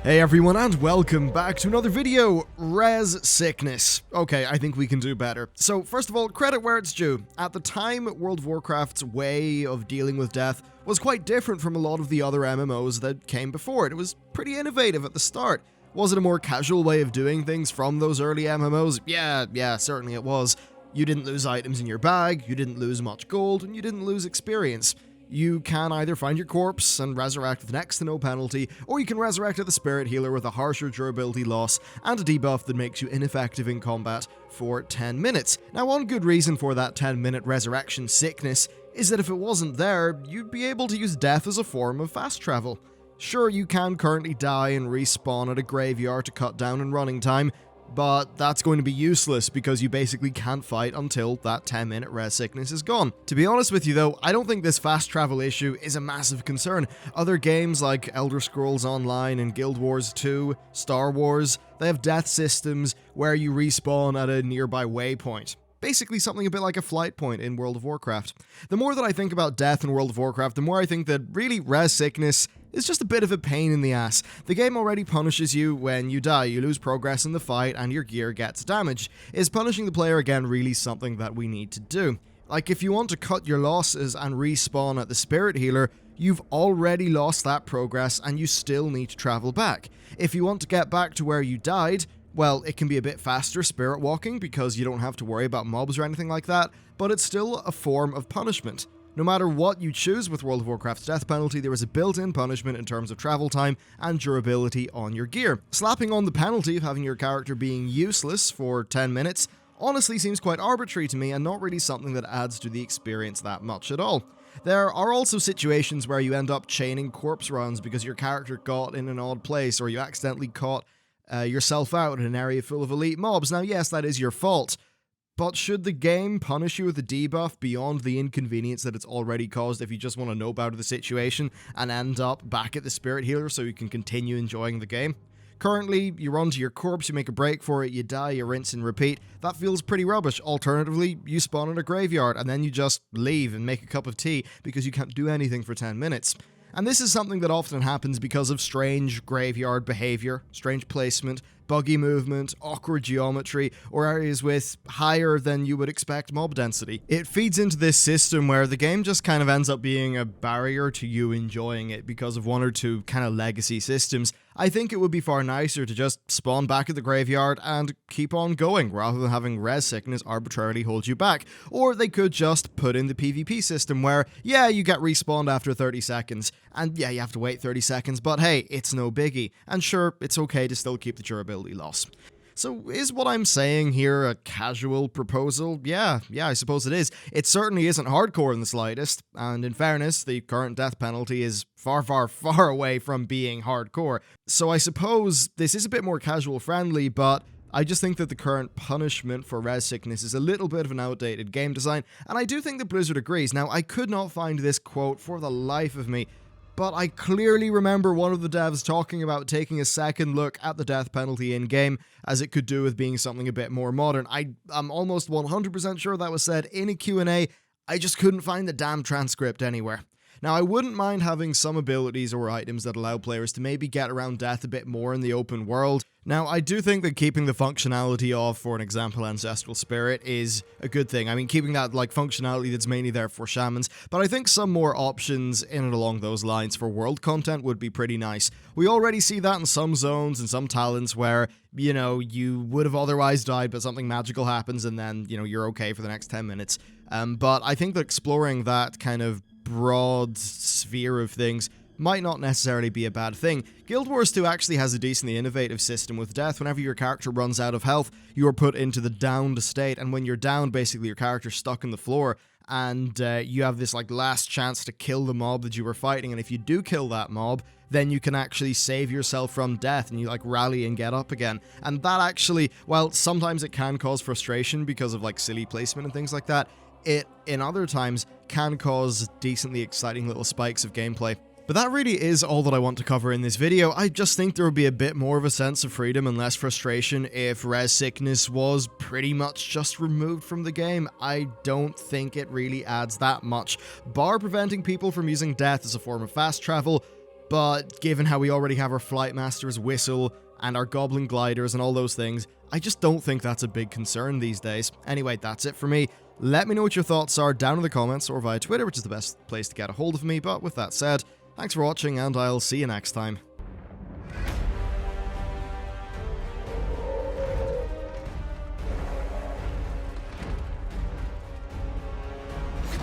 Hey everyone, and welcome back to another video, Res Sickness. Okay, I think we can do better. So first of all, credit where it's due. At the time, World of Warcraft's way of dealing with death was quite different from a lot of the other MMOs that came before it. It was pretty innovative at the start. Was it a more casual way of doing things from those early MMOs? Yeah, certainly it was. You didn't lose items in your bag, you didn't lose much gold, and you didn't lose experience. You can either find your corpse and resurrect with next to no penalty, or you can resurrect at the Spirit Healer with a harsher durability loss and a debuff that makes you ineffective in combat for 10 minutes. Now, one good reason for that 10-minute resurrection sickness is that if it wasn't there, you'd be able to use death as a form of fast travel. Sure, you can currently die and respawn at a graveyard to cut down in running time, but that's going to be useless because you basically can't fight until that 10-minute res sickness is gone. To be honest with you though, I don't think this fast travel issue is a massive concern. Other games like Elder Scrolls Online and Guild Wars 2, Star Wars, they have death systems where you respawn at a nearby waypoint. Basically something a bit like a flight point in World of Warcraft. The more that I think about death in World of Warcraft, the more I think that really res sickness is just a bit of a pain in the ass. The game already punishes you when you die, you lose progress in the fight and your gear gets damaged. Is punishing the player again really something that we need to do? Like, if you want to cut your losses and respawn at the Spirit Healer, you've already lost that progress and you still need to travel back. If you want to get back to where you died, well, it can be a bit faster spirit walking because you don't have to worry about mobs or anything like that, but it's still a form of punishment. No matter what you choose with World of Warcraft's death penalty, there is a built-in punishment in terms of travel time and durability on your gear. Slapping on the penalty of having your character being useless for 10 minutes honestly seems quite arbitrary to me and not really something that adds to the experience that much at all. There are also situations where you end up chaining corpse runs because your character got in an odd place or you accidentally caught yourself out in an area full of elite mobs. Now, yes, that is your fault, but should the game punish you with a debuff beyond the inconvenience that it's already caused if you just want to know about the situation and end up back at the Spirit Healer so you can continue enjoying the game? Currently, you run to your corpse, you make a break for it, you die, you rinse and repeat. That feels pretty rubbish. Alternatively, you spawn in a graveyard and then you just leave and make a cup of tea because you can't do anything for 10 minutes. And this is something that often happens because of strange graveyard behavior, strange placement, buggy movement, awkward geometry, or areas with higher than you would expect mob density. It feeds into this system where the game just kind of ends up being a barrier to you enjoying it because of one or two kind of legacy systems. I think it would be far nicer to just spawn back at the graveyard and keep on going rather than having res sickness arbitrarily hold you back. Or they could just put in the PvP system where, yeah, you get respawned after 30 seconds, and yeah, you have to wait 30 seconds, but hey, it's no biggie. And sure, it's okay to still keep the durability loss. So is what I'm saying here a casual proposal? Yeah, I suppose it is. It certainly isn't hardcore in the slightest, and in fairness, the current death penalty is far away from being hardcore. So I suppose this is a bit more casual friendly, but I just think that the current punishment for res sickness is a little bit of an outdated game design, and I do think that Blizzard agrees. Now, I could not find this quote for the life of me, but I clearly remember one of the devs talking about taking a second look at the death penalty in-game, as it could do with being something a bit more modern. I'm almost 100% sure that was said in a Q&A, I just couldn't find the damn transcript anywhere. Now, I wouldn't mind having some abilities or items that allow players to maybe get around death a bit more in the open world. Now, I do think that keeping the functionality of, for an example, Ancestral Spirit is a good thing. I mean, keeping that, like, functionality that's mainly there for shamans, but I think some more options in and along those lines for world content would be pretty nice. We already see that in some zones and some talents where, you know, you would have otherwise died, but something magical happens and then, you know, you're okay for the next 10 minutes. But I think that exploring that kind of broad sphere of things might not necessarily be a bad thing. Guild Wars 2 actually has a decently innovative system with death. Whenever your character runs out of health, you are put into the downed state, and when you're down, basically your character's stuck on the floor, and you have this like last chance to kill the mob that you were fighting, and if you do kill that mob, then you can actually save yourself from death, and you like rally and get up again. And that actually, while sometimes it can cause frustration because of like silly placement and things like that, it, in other times, can cause decently exciting little spikes of gameplay. But that really is all that I want to cover in this video. I just think there would be a bit more of a sense of freedom and less frustration if res sickness was pretty much just removed from the game. I don't think it really adds that much. Bar preventing people from using death as a form of fast travel, but given how we already have our Flight Master's Whistle and our Goblin Gliders and all those things, I just don't think that's a big concern these days. Anyway, that's it for me. Let me know what your thoughts are down in the comments or via Twitter, which is the best place to get a hold of me. But with that said, thanks for watching, and I'll see you next time.